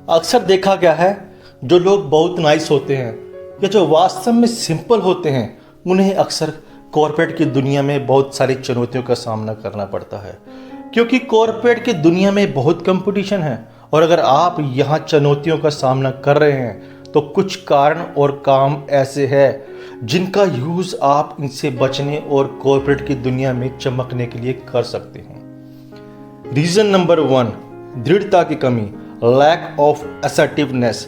अक्सर देखा गया है जो लोग बहुत नाइस होते हैं या जो वास्तव में सिंपल होते हैं उन्हें अक्सर कॉर्पोरेट की दुनिया में बहुत सारी चुनौतियों का सामना करना पड़ता है, क्योंकि कॉर्पोरेट की दुनिया में बहुत कंपटीशन है। और अगर आप यहाँ चुनौतियों का सामना कर रहे हैं तो कुछ कारण और काम ऐसे हैं जिनका यूज़ आप इनसे बचने और कॉर्पोरेट की दुनिया में चमकने के लिए कर सकते हैं। रीज़न नंबर 1, दृढ़ता की कमी, लैक ऑफ असर्टिवनेस।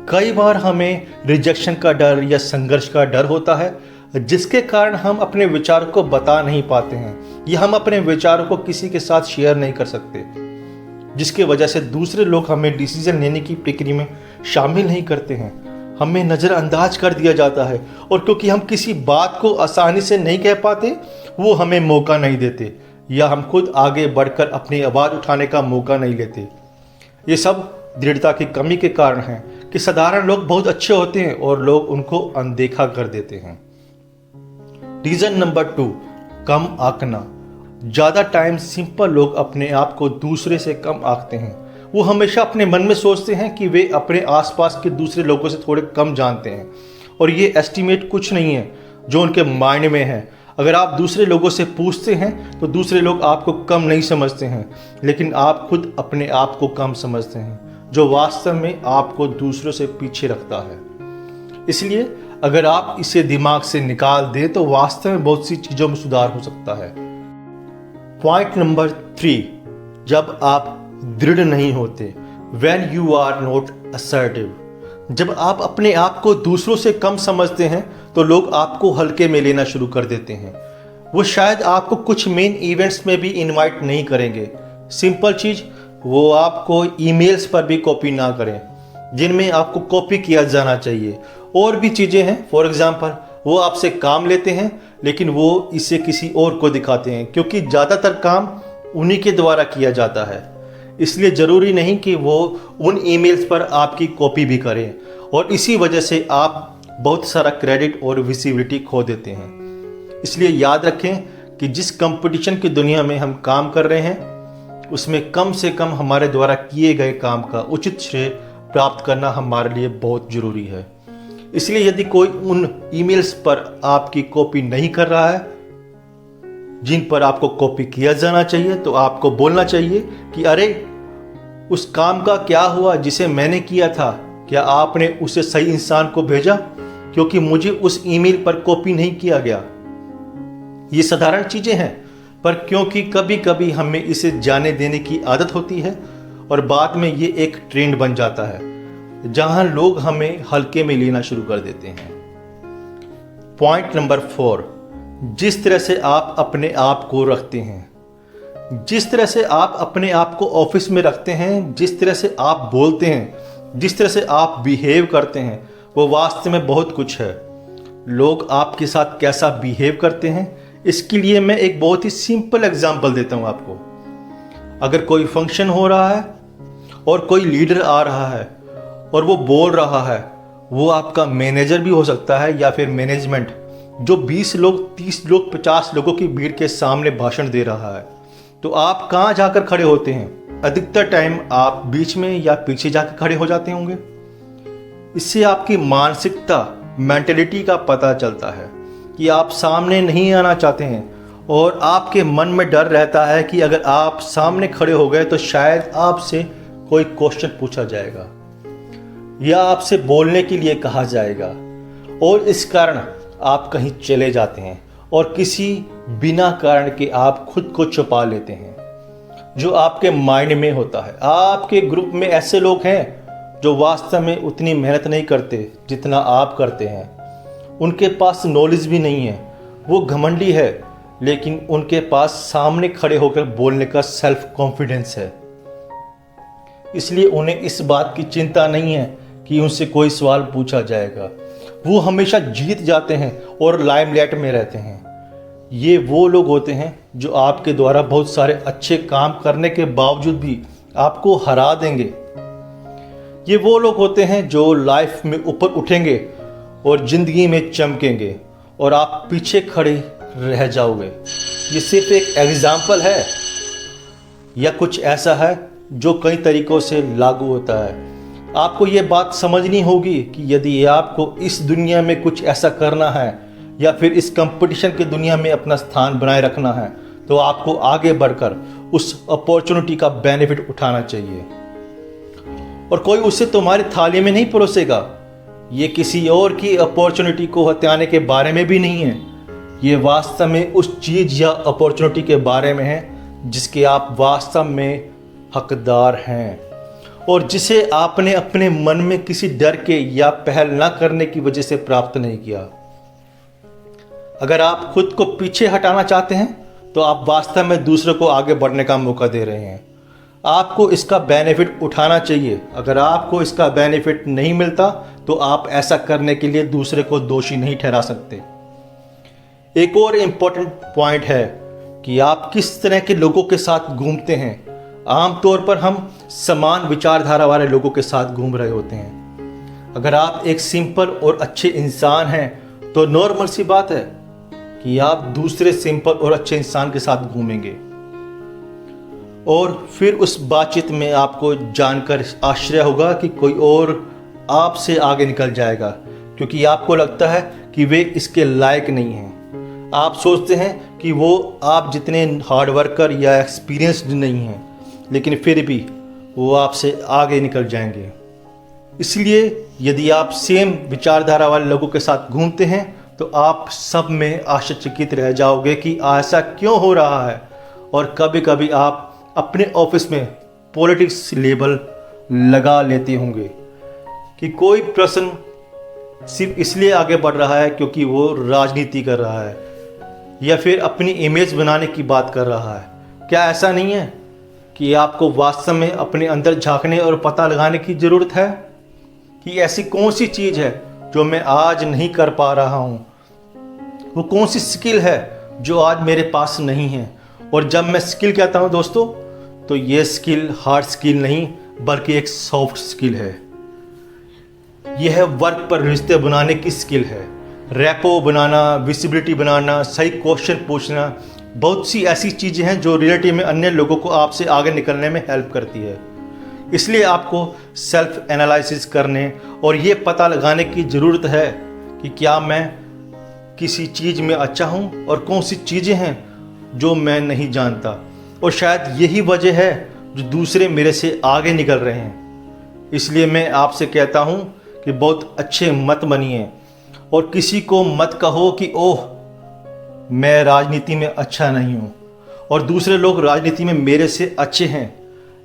कई बार हमें रिजेक्शन का डर या संघर्ष का डर होता है, जिसके कारण हम अपने विचारों को बता नहीं पाते हैं या हम अपने विचारों को किसी के साथ शेयर नहीं कर सकते, जिसकी वजह से दूसरे लोग हमें डिसीजन लेने की प्रक्रिया में शामिल नहीं करते हैं। हमें नज़रअंदाज कर दिया जाता है और क्योंकि हम किसी बात को आसानी से नहीं कह पाते, वो हमें मौका नहीं देते या हम खुद आगे बढ़कर अपनी आवाज़ उठाने का मौका नहीं लेते। ये सब दृढ़ता की कमी के कारण है कि साधारण लोग बहुत अच्छे होते हैं और लोग उनको अनदेखा कर देते हैं। रीज़न नंबर 2, कम आंकना। ज़्यादा टाइम सिंपल लोग अपने आप को दूसरे से कम आंकते हैं। वो हमेशा अपने मन में सोचते हैं कि वे अपने आसपास के दूसरे लोगों से थोड़े कम जानते हैं, और ये एस्टीमेट कुछ नहीं है जो उनके माइंड में है। अगर आप दूसरे लोगों से पूछते हैं तो दूसरे लोग आपको कम नहीं समझते हैं, लेकिन आप खुद अपने आप को कम समझते हैं, जो वास्तव में आपको दूसरों से पीछे रखता है। इसलिए अगर आप इसे दिमाग से निकाल दें तो वास्तव में बहुत सी चीज़ों में सुधार हो सकता है। पॉइंट नंबर 3, जब आप दृढ़ नहीं होते, when you are not assertive। जब आप अपने आप को दूसरों से कम समझते हैं तो लोग आपको हल्के में लेना शुरू कर देते हैं। वो शायद आपको कुछ मेन इवेंट्स में भी इनवाइट नहीं करेंगे। सिंपल चीज़, वो आपको ईमेल्स पर भी कॉपी ना करें जिनमें आपको कॉपी किया जाना चाहिए। और भी चीज़ें हैं, फॉर एग्जांपल वो आपसे काम लेते हैं लेकिन वो इसे किसी और को दिखाते हैं, क्योंकि ज़्यादातर काम उन्हीं के द्वारा किया जाता है। इसलिए ज़रूरी नहीं कि वो उन ईमेल्स पर आपकी कॉपी भी करें, और इसी वजह से आप बहुत सारा क्रेडिट और विजिबिलिटी खो देते हैं। इसलिए याद रखें कि जिस कंपटीशन की दुनिया में हम काम कर रहे हैं उसमें कम से कम हमारे द्वारा किए गए काम का उचित श्रेय प्राप्त करना हमारे लिए बहुत ज़रूरी है। इसलिए यदि कोई उन ईमेल्स पर आपकी कॉपी नहीं कर रहा है जिन पर आपको कॉपी किया जाना चाहिए, तो आपको बोलना चाहिए कि अरे, उस काम का क्या हुआ जिसे मैंने किया था? क्या आपने उसे सही इंसान को भेजा? क्योंकि मुझे उस ईमेल पर कॉपी नहीं किया गया। ये साधारण चीजें हैं, पर क्योंकि कभी कभी हमें इसे जाने देने की आदत होती है और बाद में ये एक ट्रेंड बन जाता है जहां लोग हमें हल्के में लेना शुरू कर देते हैं। पॉइंट नंबर 4, जिस तरह से आप अपने आप को रखते हैं, जिस तरह से आप अपने आप को ऑफिस में रखते हैं, जिस तरह से आप बोलते हैं, जिस तरह से आप बिहेव करते हैं, वो वास्तव में बहुत कुछ है। लोग आपके साथ कैसा बिहेव करते हैं, इसके लिए मैं एक बहुत ही सिंपल एग्जांपल देता हूं आपको। अगर कोई फंक्शन हो रहा है और कोई लीडर आ रहा है और वो बोल रहा है, वो आपका मैनेजर भी हो सकता है या फिर मैनेजमेंट, जो 20 लोग, 30 लोग, 50 लोगों की भीड़ के सामने भाषण दे रहा है, तो आप कहाँ जाकर खड़े होते हैं? अधिकतर टाइम आप बीच में या पीछे जाकर खड़े हो जाते होंगे। इससे आपकी मानसिकता, मेंटेलिटी का पता चलता है कि आप सामने नहीं आना चाहते हैं, और आपके मन में डर रहता है कि अगर आप सामने खड़े हो गए तो शायद आपसे कोई क्वेश्चन पूछा जाएगा या आपसे बोलने के लिए कहा जाएगा, और इस कारण आप कहीं चले जाते हैं और किसी बिना कारण के आप खुद को छुपा लेते हैं जो आपके माइंड में होता है। आपके ग्रुप में ऐसे लोग हैं जो वास्तव में उतनी मेहनत नहीं करते जितना आप करते हैं। उनके पास नॉलेज भी नहीं है, वो घमंडी है, लेकिन उनके पास सामने खड़े होकर बोलने का सेल्फ कॉन्फिडेंस है। इसलिए उन्हें इस बात की चिंता नहीं है कि उनसे कोई सवाल पूछा जाएगा। वो हमेशा जीत जाते हैं और लाइमलाइट में रहते हैं। ये वो लोग होते हैं जो आपके द्वारा बहुत सारे अच्छे काम करने के बावजूद भी आपको हरा देंगे। ये वो लोग होते हैं जो लाइफ में ऊपर उठेंगे और जिंदगी में चमकेंगे, और आप पीछे खड़े रह जाओगे। ये सिर्फ एक एग्जाम्पल है या कुछ ऐसा है जो कई तरीकों से लागू होता है। आपको ये बात समझनी होगी कि यदि आपको इस दुनिया में कुछ ऐसा करना है या फिर इस कंपटीशन की दुनिया में अपना स्थान बनाए रखना है तो आपको आगे बढ़कर उस अपॉर्चुनिटी का बेनिफिट उठाना चाहिए। और कोई उसे तुम्हारी थाली में नहीं परोसेगा। ये किसी और की अपॉर्चुनिटी को हथियाने के बारे में भी नहीं है। ये वास्तव में उस चीज़ या अपॉर्चुनिटी के बारे में है जिसके आप वास्तव में हकदार हैं और जिसे आपने अपने मन में किसी डर के या पहल न करने की वजह से प्राप्त नहीं किया। अगर आप खुद को पीछे हटाना चाहते हैं तो आप वास्तव में दूसरों को आगे बढ़ने का मौका दे रहे हैं। आपको इसका बेनिफिट उठाना चाहिए। अगर आपको इसका बेनिफिट नहीं मिलता तो आप ऐसा करने के लिए दूसरे को दोषी नहीं ठहरा सकते। एक और इम्पोर्टेंट पॉइंट है कि आप किस तरह के लोगों के साथ घूमते हैं। आमतौर पर हम समान विचारधारा वाले लोगों के साथ घूम रहे होते हैं। अगर आप एक सिंपल और अच्छे इंसान हैं तो नॉर्मल सी बात है कि आप दूसरे सिंपल और अच्छे इंसान के साथ घूमेंगे और फिर उस बातचीत में आपको जानकर आश्चर्य होगा कि कोई और आपसे आगे निकल जाएगा क्योंकि आपको लगता है कि वे इसके लायक नहीं हैं। आप सोचते हैं कि वो आप जितने हार्ड वर्कर या एक्सपीरियंस्ड नहीं हैं, लेकिन फिर भी वो आपसे आगे निकल जाएंगे। इसलिए यदि आप सेम विचारधारा वाले लोगों के साथ घूमते हैं तो आप सब में आश्चर्यचकित रह जाओगे कि ऐसा क्यों हो रहा है। और कभी कभी आप अपने ऑफिस में पॉलिटिक्स लेबल लगा लेते होंगे कि कोई पर्सन सिर्फ इसलिए आगे बढ़ रहा है क्योंकि वो राजनीति कर रहा है या फिर अपनी इमेज बनाने की बात कर रहा है। क्या ऐसा नहीं है कि आपको वास्तव में अपने अंदर झांकने और पता लगाने की ज़रूरत है कि ऐसी कौन सी चीज़ है जो मैं आज नहीं कर पा रहा हूँ? वो कौन सी स्किल है जो आज मेरे पास नहीं है? और जब मैं स्किल कहता हूँ दोस्तों तो ये स्किल हार्ड स्किल नहीं बल्कि एक सॉफ्ट स्किल है। यह है वर्क पर रिश्ते बनाने की स्किल है। रैपो बनाना, विजिबिलिटी बनाना, सही क्वेश्चन पूछना, बहुत सी ऐसी चीज़ें हैं जो रिलेटिव में अन्य लोगों को आपसे आगे निकलने में हेल्प करती है। इसलिए आपको सेल्फ एनालिसिस करने और ये पता लगाने की ज़रूरत है कि क्या मैं किसी चीज़ में अच्छा हूँ और कौन सी चीज़ें हैं जो मैं नहीं जानता। और शायद यही वजह है जो दूसरे मेरे से आगे निकल रहे हैं। इसलिए मैं आपसे कहता हूँ कि बहुत अच्छे मत बनिए और किसी को मत कहो कि ओह मैं राजनीति में अच्छा नहीं हूँ और दूसरे लोग राजनीति में मेरे से अच्छे हैं।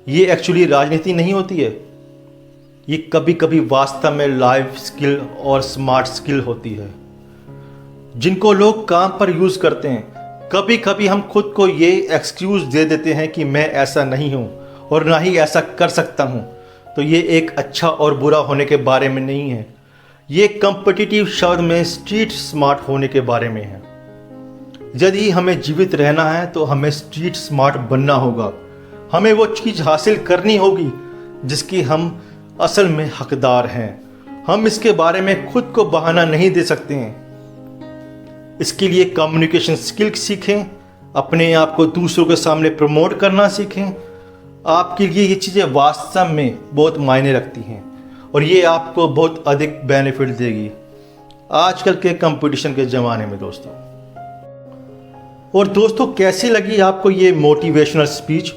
ये एक्चुअली राजनीति नहीं होती है। ये कभी कभी वास्तव में लाइफ स्किल और स्मार्ट स्किल होती है जिनको लोग काम पर यूज़ करते हैं। कभी कभी हम खुद को ये एक्सक्यूज़ दे देते हैं कि मैं ऐसा नहीं हूँ और ना ही ऐसा कर सकता हूँ। तो ये एक अच्छा और बुरा होने के बारे में नहीं है। ये कॉम्पिटिटिव शब्द में स्ट्रीट स्मार्ट होने के बारे में है। यदि हमें जीवित रहना है तो हमें स्ट्रीट स्मार्ट बनना होगा। हमें वो चीज़ हासिल करनी होगी जिसकी हम असल में हकदार हैं। हम इसके बारे में खुद को बहाना नहीं दे सकते हैं। इसके लिए कम्युनिकेशन स्किल सीखें, अपने आप को दूसरों के सामने प्रमोट करना सीखें। आपके लिए ये चीज़ें वास्तव में बहुत मायने रखती हैं और ये आपको बहुत अधिक बेनिफिट देगी आजकल के कंपटीशन के ज़माने में दोस्तों। और दोस्तों कैसी लगी आपको ये मोटिवेशनल स्पीच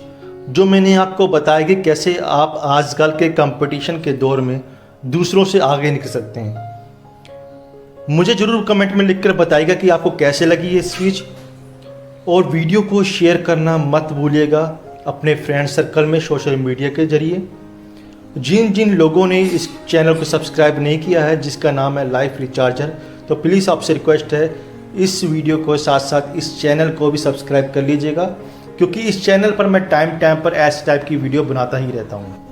जो मैंने आपको बताया कि कैसे आप आजकल के कंपटीशन के दौर में दूसरों से आगे निकल सकते हैं। मुझे ज़रूर कमेंट में लिखकर बताइएगा कि आपको कैसे लगी ये स्पीच और वीडियो को शेयर करना मत भूलिएगा अपने फ्रेंड सर्कल में सोशल मीडिया के जरिए। जिन जिन लोगों ने इस चैनल को सब्सक्राइब नहीं किया है जिसका नाम है लाइफ रिचार्जर, तो प्लीज़ आपसे रिक्वेस्ट है इस वीडियो को साथ साथ इस चैनल को भी सब्सक्राइब कर लीजिएगा क्योंकि इस चैनल पर मैं टाइम पर ऐसे टाइप की वीडियो बनाता ही रहता हूँ।